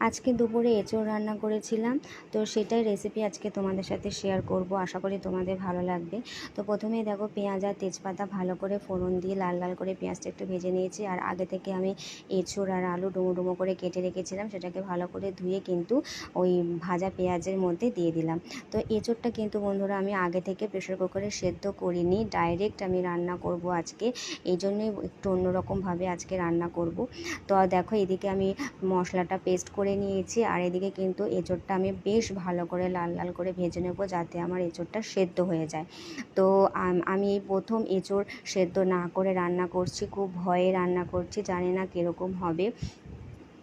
আজকে দুপুরে এঁচোড় রান্না করেছিলাম, তো সেটাই রেসিপি আজকে তোমাদের সাথে শেয়ার করব। আশা করি তোমাদের ভালো লাগবে। তো প্রথমেই দেখো পেঁয়াজ আর তেজপাতা ভালো করে ফোড়ন দিয়ে লাল লাল করে পেঁয়াজটা একটু ভেজে নিয়েছি। আর আগে থেকে আমি এঁচোড় আর আলু ডুমো ডুমো করে কেটে রেখেছিলাম, সেটাকে ভালো করে ধুয়ে কিন্তু ওই ভাজা পেঁয়াজের মধ্যে দিয়ে দিলাম। তো এঁচোড়টা কিন্তু বন্ধুরা আমি আগে থেকে প্রেশার কুকারে সেদ্ধ করিনি, ডাইরেক্ট আমি রান্না করব আজকে। এই জন্যই একটু অন্যরকমভাবে আজকে রান্না করব। তো দেখো এদিকে আমি মশলাটা পেস্ট করে নিয়েছি, আর এদিকে কিন্তু এঁচোড়টা আমি বেশ ভালো করে লাল লাল করে ভেজে নেব, যাতে আমার এঁচোড়টা সেদ্ধ হয়ে যায়। তো আমি এই প্রথম এঁচোড় সেদ্ধ না করে রান্না করছি, খুব ভয়ে রান্না করছি, জানি না কীরকম হবে।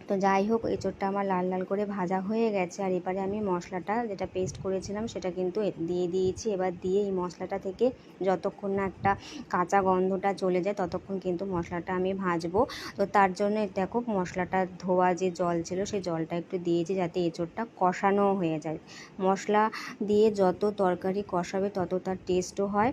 তো যাই হোক, এঁচোড়টা আমার লাল লাল করে ভাজা হয়ে গেছে। আর এবারে আমি মশলাটা যেটা পেস্ট করেছিলাম সেটা কিন্তু দিয়ে দিয়েছি। এবার দিয়ে এই মশলাটা থেকে যতক্ষণ না একটা কাঁচা গন্ধটা চলে যায় ততক্ষণ কিন্তু মশলাটা আমি ভাজবো। তো তার জন্য দেখো মশলাটা ধোয়া যে জল ছিল সেই জলটা একটু দিয়েছি, যাতে এঁচোড়টা কষানো হয়ে যায়। মশলা দিয়ে যত তরকারি কষাবে তত তার টেস্টও হয়।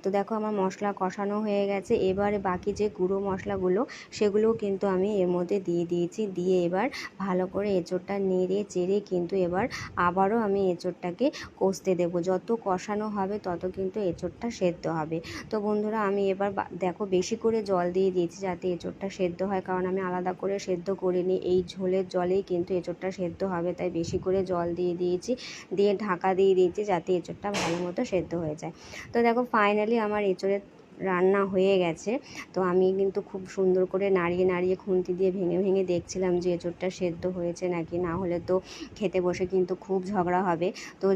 তো দেখো আমার মশলা কষানো হয়ে গেছে। এবারে বাকি যে গুঁড়ো মশলাগুলো সেগুলোও কিন্তু আমি এর মধ্যে দিয়ে দিয়েছি। দিয়ে এবার ভালো করে এঁচোড়টা নেড়ে চেড়ে কিন্তু এবার আবারও আমি এঁচোড়টাকে কষতে দেবো। যত কষানো হবে তত কিন্তু এঁচোড়টা সেদ্ধ হবে। তো বন্ধুরা আমি এবার দেখো বেশি করে জল দিয়ে দিয়েছি যাতে এঁচোড়টা সেদ্ধ হয়, কারণ আমি আলাদা করে সেদ্ধ করিনি, এই ঝোলের জলেই কিন্তু এঁচোড়টা সেদ্ধ হবে, তাই বেশি করে জল দিয়ে দিয়েছি। দিয়ে ঢাকা দিয়ে দিয়েছি যাতে এঁচোড়টা ভালো মতো সেদ্ধ হয়ে যায়। তো দেখো ফাইনালি আমার এঁচোড়ের রান্না হয়ে গেছে। তো আমি কিন্তু খুব সুন্দর করে নাড়িয়ে নাড়িয়ে খুন্তি দিয়ে ভেঙে ভেঙে দেখছিলাম যে এঁচোড়টা সেদ্ধ হয়েছে নাকি, না হলে তো খেতে বসে কিন্তু খুব ঝগড়া হবে। তো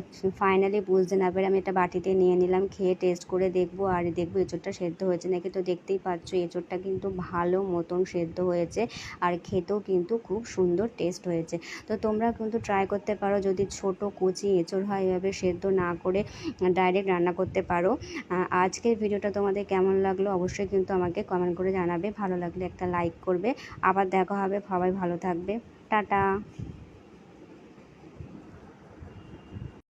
ফাইনালি বুঝতে না পেরে আমি একটা বাটিতে নিয়ে নিলাম, খেয়ে টেস্ট করে দেখবো আর দেখবো এঁচোড়টা সেদ্ধ হয়েছে নাকি। তো দেখতেই পাচ্ছ এঁচোড়টা কিন্তু ভালো মতন সেদ্ধ হয়েছে, আর খেতেও কিন্তু খুব সুন্দর টেস্ট হয়েছে। তো তোমরা কিন্তু ট্রাই করতে পারো, যদি ছোট কচি এঁচোড় হয় এভাবে সেদ্ধ না করে ডাইরেক্ট রান্না করতে পারো। আজকের ভিডিওটা তোমাদের কেমন লাগলো অবশ্যই কিন্তু আমাকে কমেন্ট করে জানাবে। ভালো লাগলে একটা লাইক করবে। আবার দেখা হবে, সবাই ভালো থাকবে, টাটা।